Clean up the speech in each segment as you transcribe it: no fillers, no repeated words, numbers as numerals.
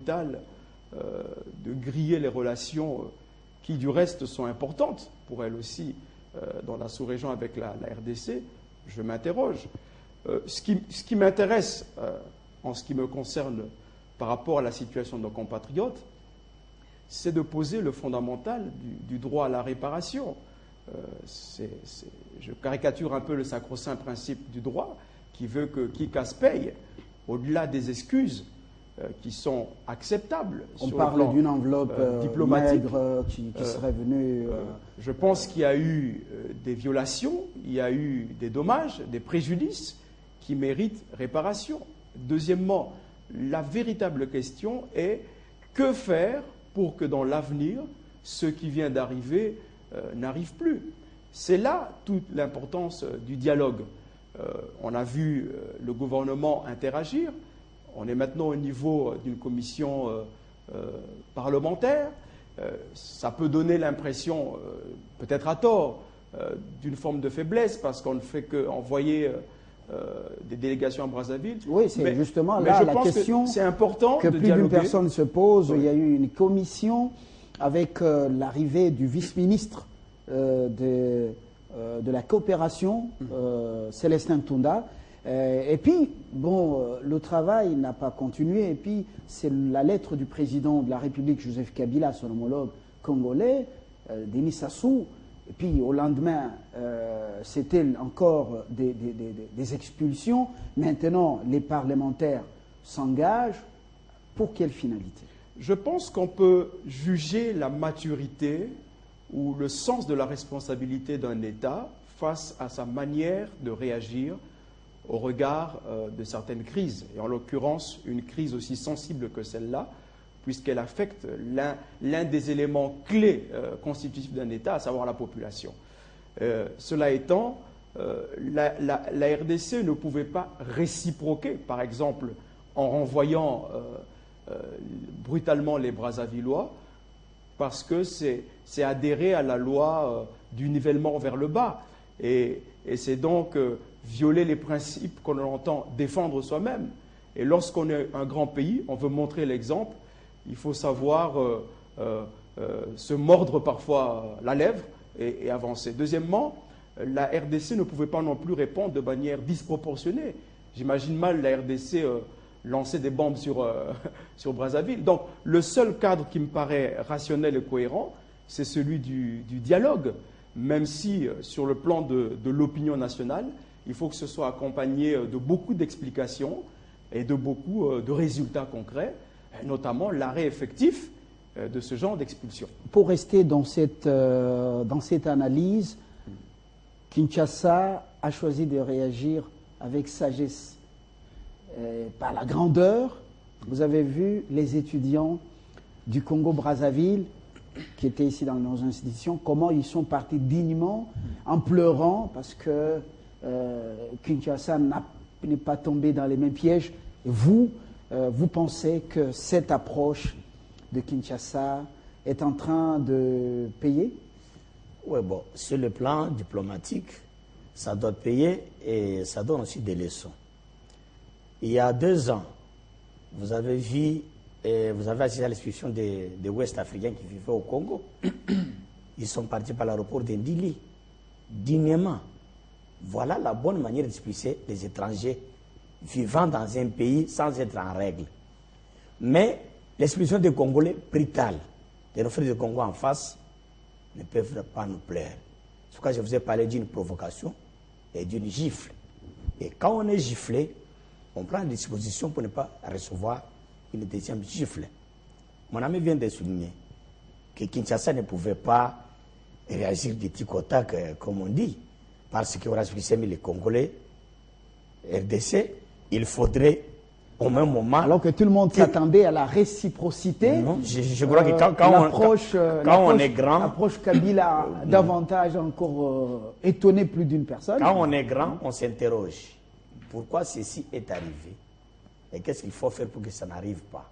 de griller les relations qui, du reste, sont importantes pour elle aussi dans la sous-région avec la RDC, je m'interroge. Ce qui m'intéresse, en ce qui me concerne par rapport à la situation de nos compatriotes, c'est de poser le fondamental du droit à la réparation. Je caricature un peu le sacro-saint principe du droit qui veut que qui casse paye, au-delà des excuses qui sont acceptables. On parle d'une enveloppe diplomatique qui serait venue... Je pense qu'il y a eu des violations, il y a eu des dommages, des préjudices qui méritent réparation. Deuxièmement, la véritable question est que faire pour que dans l'avenir, ce qui vient d'arriver n'arrive plus. C'est là toute l'importance du dialogue. On a vu le gouvernement interagir. On est maintenant au niveau d'une commission parlementaire. Ça peut donner l'impression, peut-être à tort, d'une forme de faiblesse parce qu'on ne fait qu'envoyer des délégations à Brazzaville. Oui, c'est justement là la question c'est important que plus d'une personne se pose. Oui. Il y a eu une commission avec l'arrivée du vice-ministre de la coopération, Célestin Tunda. Et puis, bon, le travail n'a pas continué. Et puis, c'est la lettre du président de la République, Joseph Kabila, son homologue congolais, Denis Sassou. Et puis, au lendemain, c'était encore des expulsions. Maintenant, les parlementaires s'engagent. Pour quelle finalité? Je pense qu'on peut juger la maturité ou le sens de la responsabilité d'un État face à sa manière de réagir au regard de certaines crises, et en l'occurrence une crise aussi sensible que celle-là, puisqu'elle affecte l'un des éléments clés constitutifs d'un État, à savoir la population. Cela étant, la RDC ne pouvait pas réciproquer, par exemple, en renvoyant brutalement les Brazzavillois, parce que c'est adhérer à la loi du nivellement vers le bas. Et c'est donc violer les principes qu'on entend défendre soi-même. Et lorsqu'on est un grand pays, on veut montrer l'exemple, il faut savoir se mordre parfois la lèvre et avancer. Deuxièmement, la RDC ne pouvait pas non plus répondre de manière disproportionnée. J'imagine mal la RDC lancer des bombes sur Brazzaville. Donc le seul cadre qui me paraît rationnel et cohérent, c'est celui du dialogue, même si sur le plan de l'opinion nationale, il faut que ce soit accompagné de beaucoup d'explications et de beaucoup de résultats concrets, notamment l'arrêt effectif de ce genre d'expulsion. Pour rester dans cette analyse, Kinshasa a choisi de réagir avec sagesse, par la grandeur. Vous avez vu les étudiants du Congo-Brazzaville qui étaient ici dans nos institutions, comment ils sont partis dignement en pleurant parce que Kinshasa n'est pas tombé dans les mêmes pièges. Vous pensez que cette approche de Kinshasa est en train de payer? Oui, bon, sur le plan diplomatique, ça doit payer et ça donne aussi des leçons. Il y a 2 ans, vous avez vu, vous avez assisté à l'expulsion des Ouest-Africains qui vivaient au Congo. Ils sont partis par l'aéroport d'Indili, dignement. Voilà la bonne manière d'expulser les étrangers vivant dans un pays sans être en règle. Mais l'expulsion des Congolais brutale, de nos frères du Congo en face, ne peuvent pas nous plaire. C'est pourquoi je vous ai parlé d'une provocation et d'une gifle. Et quand on est giflé, on prend des dispositions pour ne pas recevoir une deuxième gifle. Mon ami vient de souligner que Kinshasa ne pouvait pas réagir de tic au tac, comme on dit, parce qu'on a expulsé les Congolais, RDC, il faudrait au même moment... Alors que tout le monde s'attendait à la réciprocité. Non, je crois que quand on est grand... L'approche Kabila davantage encore étonné plus d'une personne. Quand on est grand, on s'interroge. Pourquoi ceci est arrivé? Et qu'est-ce qu'il faut faire pour que ça n'arrive pas?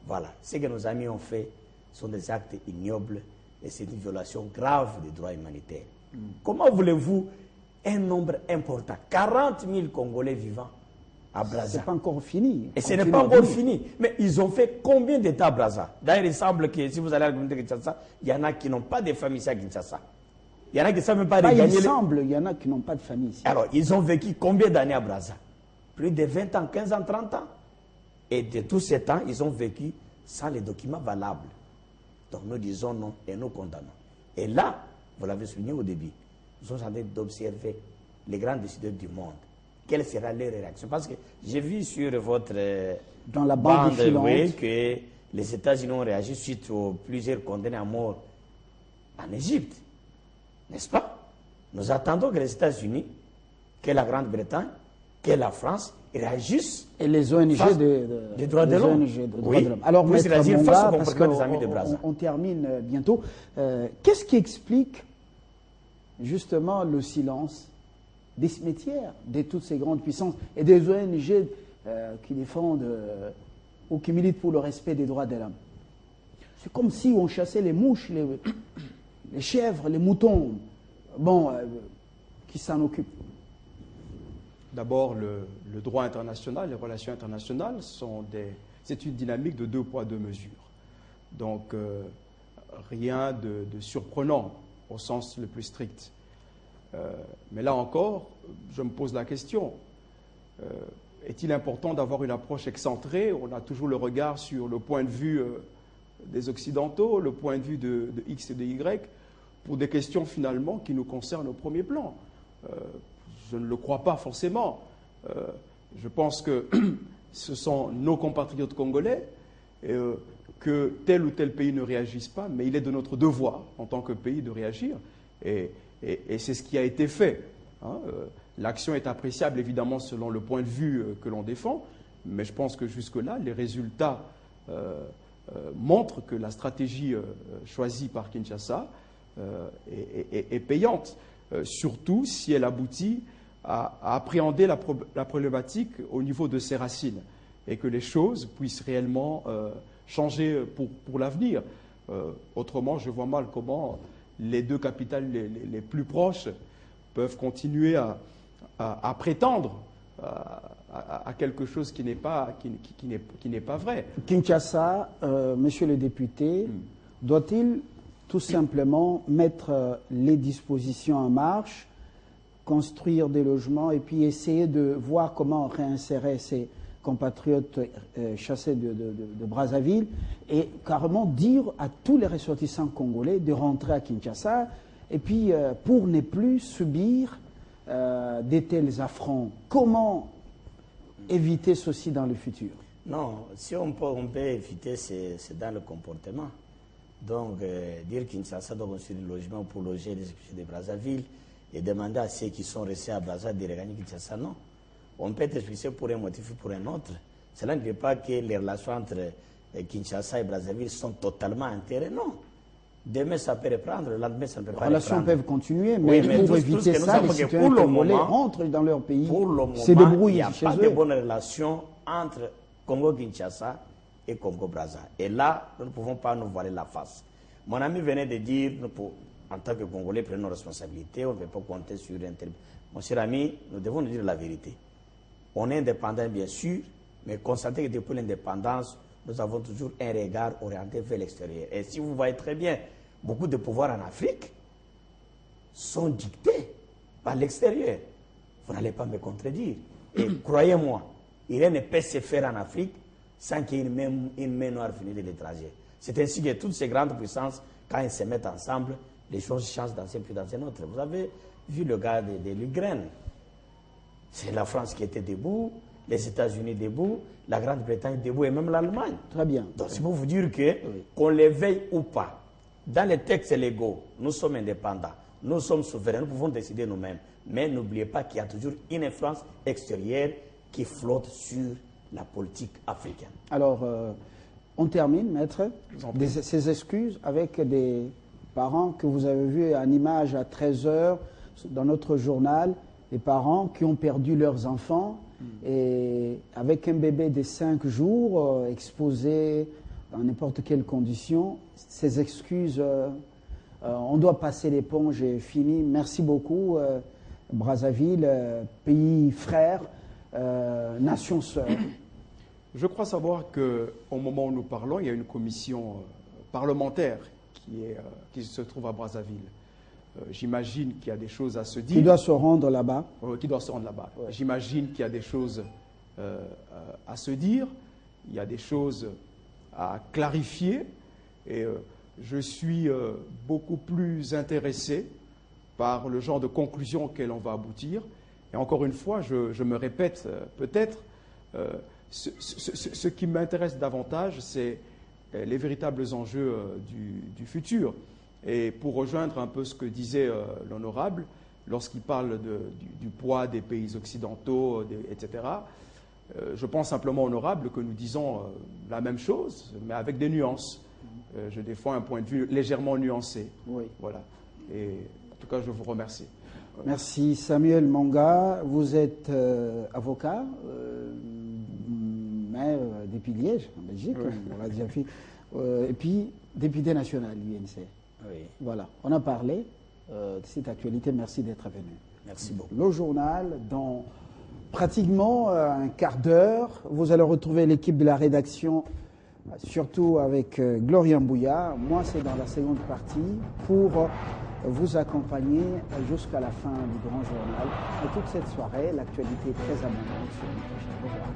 Voilà. Ce que nos amis ont fait sont des actes ignobles et c'est une violation grave des droits humanitaires. Comment voulez-vous un nombre important, 40 000 Congolais vivant à Brazza. C'est pas encore fini. Et ce n'est pas encore fini. Mais ils ont fait combien d'États à Brazza? D'ailleurs, il semble que si vous allez à la communauté de Kinshasa, il y en a qui n'ont pas de famille ici à Kinshasa. Il y en a qui ne savent même pas regagner. Il y en a qui n'ont pas de famille ici. Alors, ils ont vécu combien d'années à Brazza? Plus de 20 ans, 15 ans, 30 ans. Et de tous ces temps, ils ont vécu sans les documents valables. Donc nous disons non et nous condamnons. Et là, vous l'avez souligné au début, nous sommes en train d'observer les grands décideurs du monde. Quelle sera leur réaction? Parce que j'ai vu sur votre dans la bande oui, que les États-Unis ont réagi suite aux plusieurs condamnés à mort en Égypte. N'est-ce pas? Nous attendons que les États-Unis, que la Grande-Bretagne, que la France réagissent. Et les ONG des droits de l'homme. Oui. Alors, Maître Monga, parce on termine bientôt. Qu'est-ce qui explique justement le silence des cimetières, de toutes ces grandes puissances et des ONG qui défendent ou qui militent pour le respect des droits de l'homme? C'est comme si on chassait les mouches, les chèvres, les moutons. Bon, qui s'en occupent? D'abord, le droit international, les relations internationales, c'est une dynamique de 2 poids, 2 mesures. Donc, rien de surprenant au sens le plus strict. Mais là encore, je me pose la question, est-il important d'avoir une approche excentrée? On a toujours le regard sur le point de vue des Occidentaux, le point de vue de X et de Y, pour des questions finalement qui nous concernent au premier plan. Je ne le crois pas forcément. Je pense que ce sont nos compatriotes congolais, que tel ou tel pays ne réagisse pas, mais il est de notre devoir, en tant que pays, de réagir. Et c'est ce qui a été fait. Hein. L'action est appréciable, évidemment, selon le point de vue que l'on défend, mais je pense que jusque-là, les résultats montrent que la stratégie choisie par Kinshasa est payante, surtout si elle aboutit à appréhender la problématique au niveau de ses racines et que les choses puissent réellement changer pour l'avenir. Autrement, je vois mal comment les 2 capitales les plus proches peuvent continuer à prétendre à quelque chose qui n'est pas vrai. Kinshasa, monsieur le député, doit-il tout simplement mettre les dispositions en marche, construire des logements et puis essayer de voir comment réinsérer ses compatriotes chassés de Brazzaville et carrément dire à tous les ressortissants congolais de rentrer à Kinshasa et puis pour ne plus subir de tels affronts? Comment éviter ceci dans le futur? Non, si on peut éviter, c'est dans le comportement. Donc, dire Kinshasa doit construire des logements pour loger les réfugiés de Brazzaville et demander à ceux qui sont restés à Brazzaville de regagner Kinshasa, non. On peut être expulsé pour un motif ou pour un autre. Cela ne veut pas que les relations entre Kinshasa et Brazzaville sont totalement enterrées, non. Demain, ça peut reprendre, le lendemain, ça ne peut pas reprendre. Les relations peuvent continuer, mais, oui, pour éviter ça, les citoyens congolais rentrent dans leur pays, se débrouillent chez eux. Il n'y a pas de bonne relation entre Congo-Kinshasa et Congo-Brazza. Et là, nous ne pouvons pas nous voiler la face. Mon ami venait de dire, en tant que Congolais, prenons nos responsabilités, on ne peut pas compter sur un tel. Mon cher ami, nous devons nous dire la vérité. On est indépendant, bien sûr, mais constatez que depuis l'indépendance, nous avons toujours un regard orienté vers l'extérieur. Et si vous voyez très bien, beaucoup de pouvoirs en Afrique sont dictés par l'extérieur. Vous n'allez pas me contredire. Et croyez-moi, rien ne peut se faire en Afrique sans qu'il y ait une main noire venue de l'étranger. C'est ainsi que toutes ces grandes puissances, quand elles se mettent ensemble, les choses changent dans un puis dans un autre. Vous avez vu le cas de l'Ukraine. C'est la France qui était debout, les États-Unis debout, la Grande-Bretagne debout et même l'Allemagne. Très bien. Donc c'est pour vous dire que, qu'on les veille ou pas, dans les textes légaux, nous sommes indépendants, nous sommes souverains, nous pouvons décider nous-mêmes. Mais n'oubliez pas qu'il y a toujours une influence extérieure qui flotte sur la politique africaine. Alors, on termine, maître, ces excuses avec des parents que vous avez vus en image à 13h dans notre journal, des parents qui ont perdu leurs enfants et avec un bébé de 5 jours exposé dans n'importe quelle condition. Ces excuses, on doit passer l'éponge et fini. Merci beaucoup, Brazzaville, pays frère. nation sœur? Je crois savoir qu'au moment où nous parlons, il y a une commission parlementaire qui se trouve à Brazzaville. J'imagine qu'il y a des choses à se dire. Qui doit se rendre là-bas. Qui doit se rendre là-bas. Ouais. J'imagine qu'il y a des choses à se dire, il y a des choses à clarifier, et je suis beaucoup plus intéressé par le genre de conclusion auquel on va aboutir. Et encore une fois, je me répète peut-être, ce qui m'intéresse davantage, c'est les véritables enjeux du futur. Et pour rejoindre un peu ce que disait l'honorable, lorsqu'il parle du poids des pays occidentaux, etc., je pense simplement, honorable, que nous disons la même chose, mais avec des nuances. Je défends un point de vue légèrement nuancé. Oui. Voilà. Et en tout cas, je vous remercie. Merci. Samuel Manga, vous êtes avocat, maire depuis Liège, en Belgique, Oui. on l'a déjà fait, et puis député national, l'UNC. Oui, Voilà, on a parlé de cette actualité. Merci d'être venu. merci beaucoup. Le journal, dans pratiquement un quart d'heure, vous allez retrouver l'équipe de la rédaction, surtout avec Gloria Mbouya. Moi, c'est dans la seconde partie pour vous accompagner jusqu'à la fin du grand journal. Et toute cette soirée, l'actualité est très abondante sur notre chaîne. Au revoir.